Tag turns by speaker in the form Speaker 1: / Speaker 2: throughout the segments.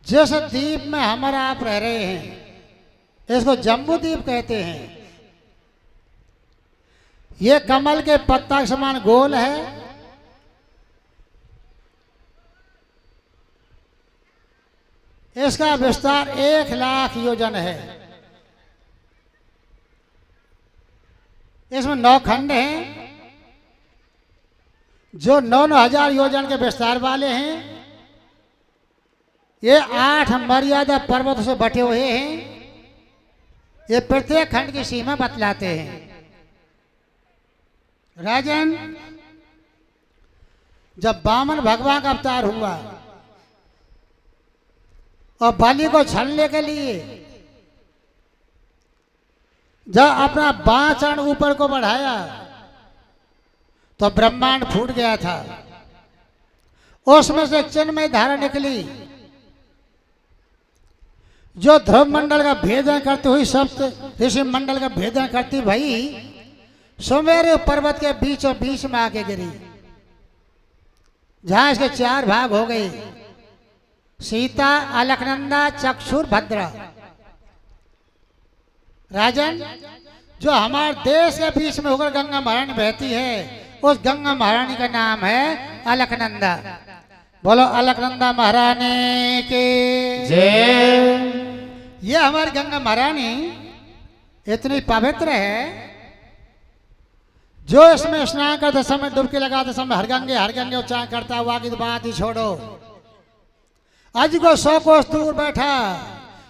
Speaker 1: जिस द्वीप में हमारा आप रह रहे हैं इसको जम्बू द्वीप कहते हैं। ये कमल के पत्ता के समान गोल है। इसका विस्तार 1,00,000 योजन है। इसमें 9 खंड हैं जो 9,000 योजन के विस्तार वाले हैं। ये 8 मर्यादा पर्वतों से बटे हुए हैं। ये प्रत्येक खंड की सीमा बतलाते हैं। राजन, जब वामन भगवान का अवतार हुआ और बलि को छलने के लिए जब अपना बायां चरण ऊपर को बढ़ाया तो ब्रह्मांड फूट गया था। उसमें से चिन्मय धारा निकली जो ध्रुव मंडल का भेदन करती हुई सप्त ऋषि मंडल का भेदन करती भाई सुमेरु पर्वत के बीचों बीच में आके गिरी, जहां इसके 4 भाग हो गए। सीता, अलकनंदा, चक्षुर, भद्रा। राजन, जो हमारे देश के बीच में होकर गंगा महारानी बहती है उस गंगा महारानी का नाम है अलकनंदा। बोलो अलकनंदा महारानी की जय। ये हमारी गंगा महारानी इतनी पवित्र है जो इसमें स्नान करते समय, डुबकी लगाते समय हर गंगे उच्चारण करता हुआ की बात ही छोड़ो। आज को 100 कोस दूर बैठा,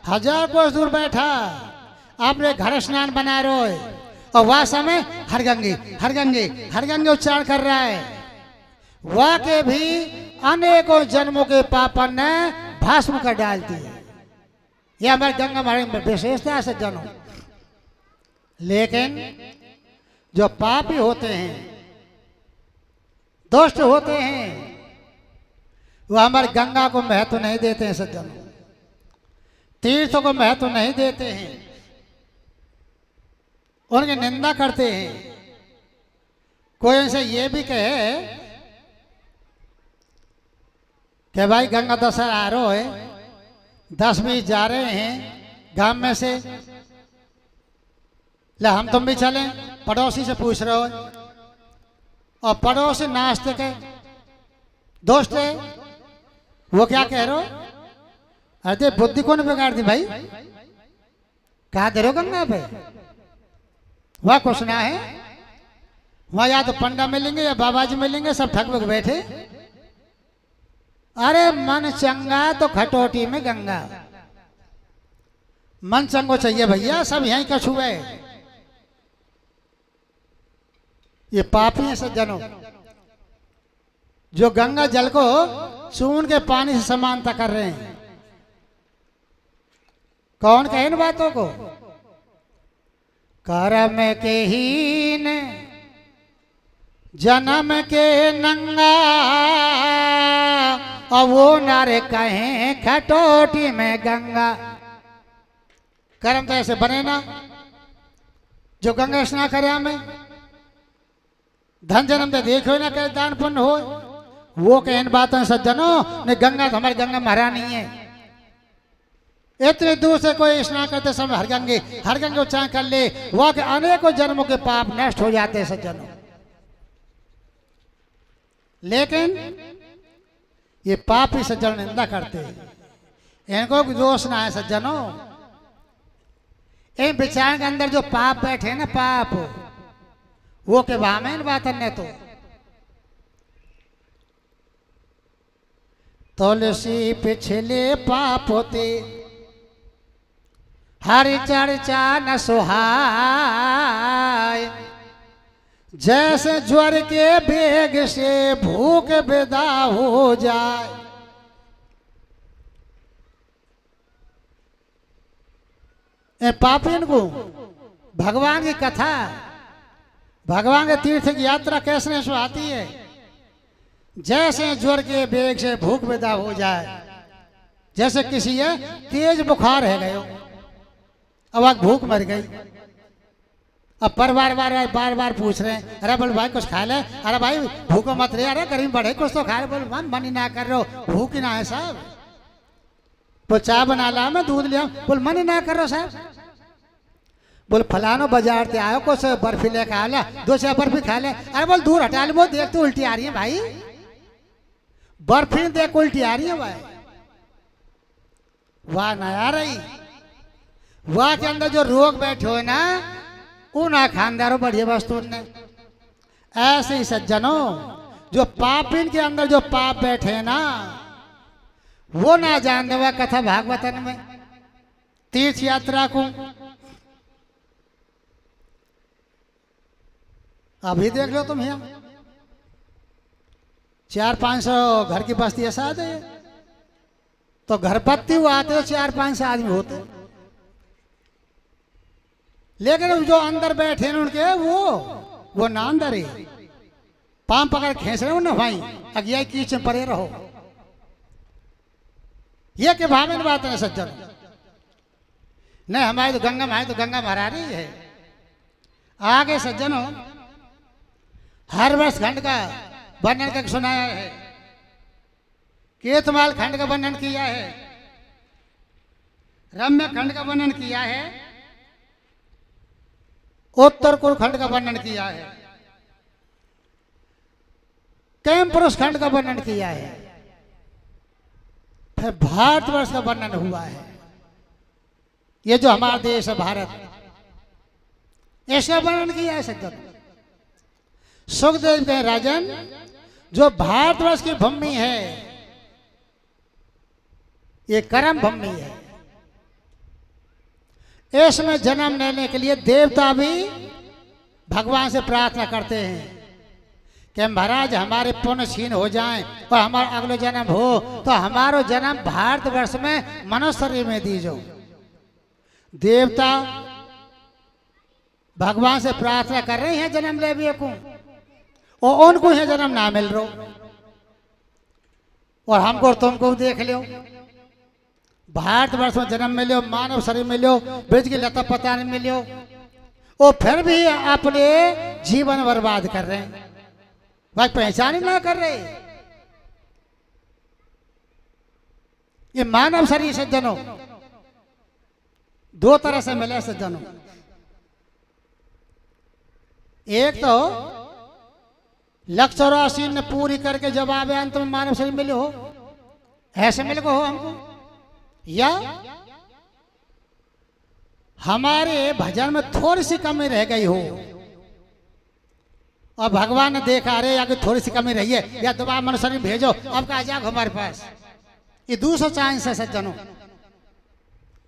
Speaker 1: 1000 कोस दूर बैठा, आपने घर स्नान बना रहे और वह समय हर गंगे उच्चारण कर रहा है। वह के भी अनेकों जन्मों के पापन ने भस्म कर डालती है। यह हमारे गंगा महारानी में विशेषता है सज्जनों। लेकिन जो पापी होते हैं, दुष्ट होते हैं, वो हमारे गंगा को महत्व नहीं देते हैं सज्जनों। तीर्थों को महत्व नहीं देते हैं, उनकी निंदा करते हैं। कोई इनसे ये भी कहे कि भाई गंगा दशहरा आ रहा है, 10-20 जा रहे हैं गांव में से, ले हम तुम भी चलें। पड़ोसी से पूछ रहे हो और पड़ोसी नास्तिक है, दोस्त है, वो क्या कह रहे हो? अरे बुद्धि कौन बिगाड़ दी भाई? कहा दे रहे हो गंगा पे? वह कुछ ना है, वहां या तो पंडा मिलेंगे या बाबा जी मिलेंगे, सब ठग बग बैठे। अरे मन चंगा तो खटोटी में गंगा। मन चंगो चाहिए भैया, सब यहीं का छुए। ये पापी है सज्जनों जो गंगा जल को चून के पानी से समानता कर रहे हैं। कौन कहे इन बातों को? कर्म के हीन, जन्म के नंगा, और वो नारे कहे खटोटी में गंगा। कर्म तो ऐसे बने ना जो गंगा स्नान करे हमें। धन जन्म तो देखो ना कैसे दान पुण्य हो। वो कहे इन बातों सज्जनों ने गंगा तो हमारी गंगा महारानी है। इतने दूर से कोई स्नान करते समय हर गंगे उच्चारण कर ले, वह के अनेकों जन्मों के पाप नष्ट हो जाते हैं सज्जनों। लेकिन ये पापी सज्जन निंदा करते हैं, इनको दोष ना है सज्जनों। इन विचार के अंदर जो पाप बैठे ना, पाप वो के वाम इन बात ने तो तुलसी पिछले पाप होते हरि चर्चा न सुहाय। जैसे ज्वर के बेग से भूख विदा हो जाए। पापियन को भगवान की कथा, भगवान के तीर्थ की यात्रा कैसे सुहाती है। जैसे ज्वर के बेग से भूख विदा हो जाए। जैसे किसी है तेज बुखार है गयो, अब आग भूख मर गई। अब बार बार पूछ रहे हैं, अरे बोल भाई कुछ खा ले, अरे भाई भूखो मत रहे, अरे गरीब बढ़े कुछ तो खा ले। बोल मन ही ना कर रहे हो, भूख ही ना है साहब। बोल चाय बना ला, मैं दूध लिया। बोल मन ना करो साहब। बोल फलानो बाजार से आयो, कुछ बर्फी लेके आ ला, 2 बर्फी खा ले। अरे बोल दूर हटा ले, बोल देख तो उल्टी आ रही है भाई, बर्फी देख उल्टी आ रही है भाई। वाह ना आ रही, वाह के अंदर जो रोग बैठे हो ना, वो ना खानदारों बढ़िया वस्तु ने। ऐसे ही सज्जनों, जो पापिन के अंदर जो पाप बैठे हैं ना, वो ना जान देवा कथा भागवतन में तीर्थ यात्रा को। अभी देख लो तुम यहाँ 400-500 घर की बस्ती ऐसा आते है, तो घर पत्ती वो आते हो 400-500 आदमी होते, लेकिन जो अंदर बैठे हैं उनके वो ना अंदर ही पाम पकड़ खींच रहे हो ना भाई, अज्ञाई कीच में परे रहो। ये के भावन बात है सज्जन। नहीं हमारी तो गंगा महारानी है। आगे सज्जनों, हर वर्ष खंड का वर्णन करके सुनाया है, केतमाल खंड का वर्णन किया है, रम्य खंड का वर्णन किया है, उत्तर कुरु खंड का वर्णन किया है, कैंपुरुष खंड का वर्णन किया है, फिर भारतवर्ष का वर्णन हुआ है। ये जो हमारा देश है भारत, इसका वर्णन किया है सज्जन। सुखदेव के राजन, जो भारतवर्ष की भूमि है, ये कर्म भूमि है। इसमें जन्म लेने के लिए देवता भी भगवान से प्रार्थना करते हैं कि महाराज हमारे पुण्य क्षीण हो जाएं और हमारा अगला जन्म हो तो हमारो जन्म भारतवर्ष में मनुष्य शरीर में दीजो। देवता भगवान से प्रार्थना कर रहे हैं जन्म ले भी को, और उनको ही जन्म ना मिल रो, और हमको तुमको देख लो भारतवर्ष में जन्म मिलो, मानव शरीर मिलो, ब्रज की लता पता नहीं मिलो, और फिर भी अपने जीवन बर्बाद कर रहे हैं भाई, पहचान ही ना कर रहे। ये मानव शरीर सज्जनों 2 तरह से मिले सज्जनों। एक तो 184 ने पूरी करके जब आवे अंत में मानव शरीर मिले हो, ऐसे मिले को हो हमको, या हमारे भजन में थोड़ी सी कमी रह गई हो और भगवान ने देखा अरे या थोड़ी सी कमी रही है, या दोबारा मनुष्य शरीर भेजो, अब का जाग हमारे पास। ये दूसरा चांस है सज्जनों।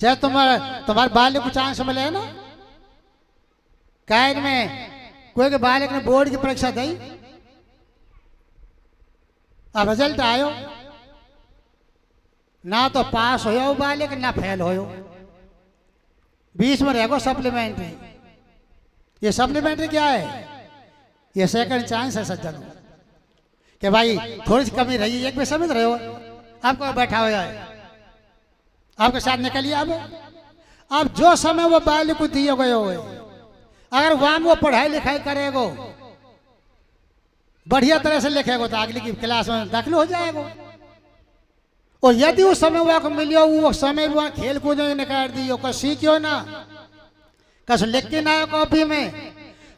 Speaker 1: चाहे तुम्हारे बालक को चांस मिले है ना, कैद में कोई के बालक ने बोर्ड की परीक्षा दी, अब रिजल्ट आयो ना तो पास हो बालक ना फेल हो, बीच में रहेगो सप्लीमेंट्री। ये सप्लीमेंट्री क्या है? ये सेकंड चांस है सज्जनों कि भाई थोड़ी सी कमी रही, एक भी समझ रहे हो, आपको बैठा हुआ है, आपके साथ निकलिए। अब जो समय वो बालक को दिए गए हो, अगर वहां वो पढ़ाई लिखाई करेगो, बढ़िया तरह से लिखेगो तो अगली की क्लास में दाखिल हो जाएगा। और यदि उस समय वहां को मिलियो, वो समय वहां खेल कूद निकाल दियो, कस सीखियो ना, कस लिख के ना आयो कॉपी में,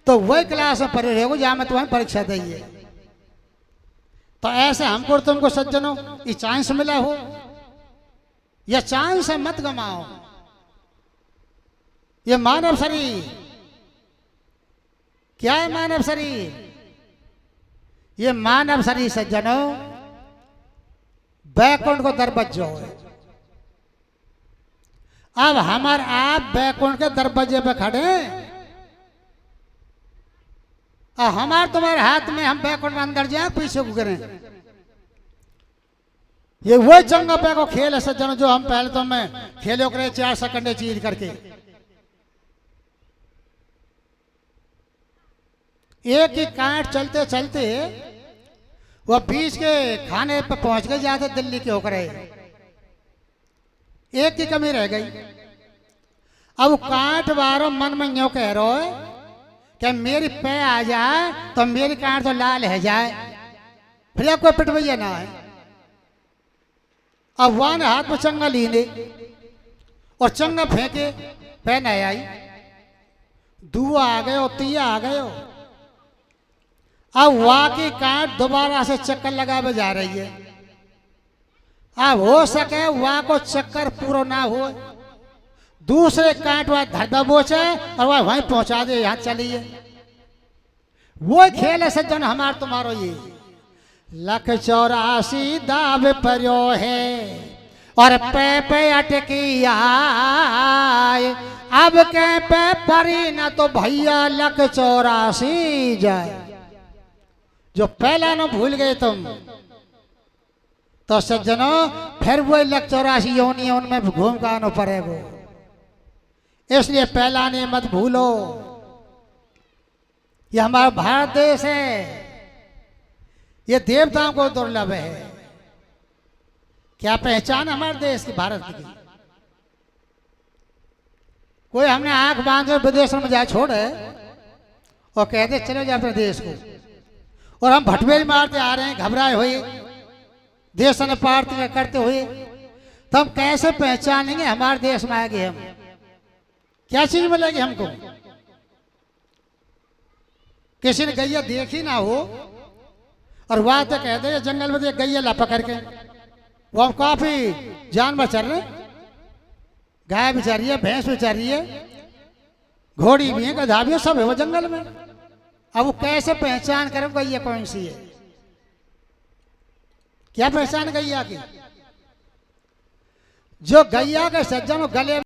Speaker 1: तो वही क्लास में पढ़े रहेगो जहां में तुम्हें परीक्षा दिए। तो ऐसे हमको तुमको सज्जनों ये चांस मिला हो, यह चांस है मत गमाओ। ये मानव शरीर क्या है? मानव शरीर, ये मानव शरीर सज्जनों बैकुंठ को दरवाजा है। अब हमारे आप बैकुंठ के दरवाजे पे खड़े, हमारे तुम्हारे हाथ में, हम बैकुंठ में अंदर जाए पीछे को करें। ये वो चंगा पे को खेल है सज्जनों, जो हम पहले तो मैं खेलो करे 4 सेकंड चीज करके, एक ही कांट चलते चलते वो बीच के खाने पे पहुंच गए जाते दिल्ली के होकर, एक की कमी रह गई। अब कांट वारों मन में यूं कह रहा है कि मेरी पे आ जाए तो मेरी कांट तो लाल है जाए, फिर आपको पिटवैया ना है। अब वहां ने हाथ में चंगा लीने और चंगा फेंके, पहन आई, दुआ आ गए, तिया आ गए। अब वहां की काट दोबारा से चक्कर लगावे जा रही है। अब हो सके वहां को चक्कर पूरा ना हो, दूसरे कांट वहां धरदा बोचे और वह वहीं पहुंचा दे, यहां चलिए। वो खेल है सज्जन हमार तुम्हारो ये। 184 दाव पर्यो है और पे अटकी आए, अब के पे परी ना तो भैया 184 जाए। जो पहला न भूल गए तुम तो सज्जनों फिर वो 184 योनियों उनमें घूम का आना पड़ेगा। इसलिए पहला ने मत भूलो। ये हमारा भारत देश है, ये देवताओं को दुर्लभ है। क्या पहचान हमारे देश की, भारत की? कोई हमने आंख बांधे विदेश में जा छोड़े और कहते चले जाए अपने देश को, और हम भटवेल मारते आ रहे हैं घबराए हुए, देश ने पार करते हुए। तो हम कैसे पहचानेंगे हमारे देश में आएंगे? हम क्या चीज मिलेगी हमको? किसी ने गैया देखी ना हो और वहां तो कहते जंगल में देख गैया ला पकड़ के, वो हम काफी जानवर चल रहे, गाय भी चल रही है, भैंस भी चल रही है, घोड़ी भी है, गधा भी है, सब है वो जंगल में। अब वो कैसे पहचान करें गैया कौन सी है? क्या पहचान गैया की? जो गैया के सज्जन गले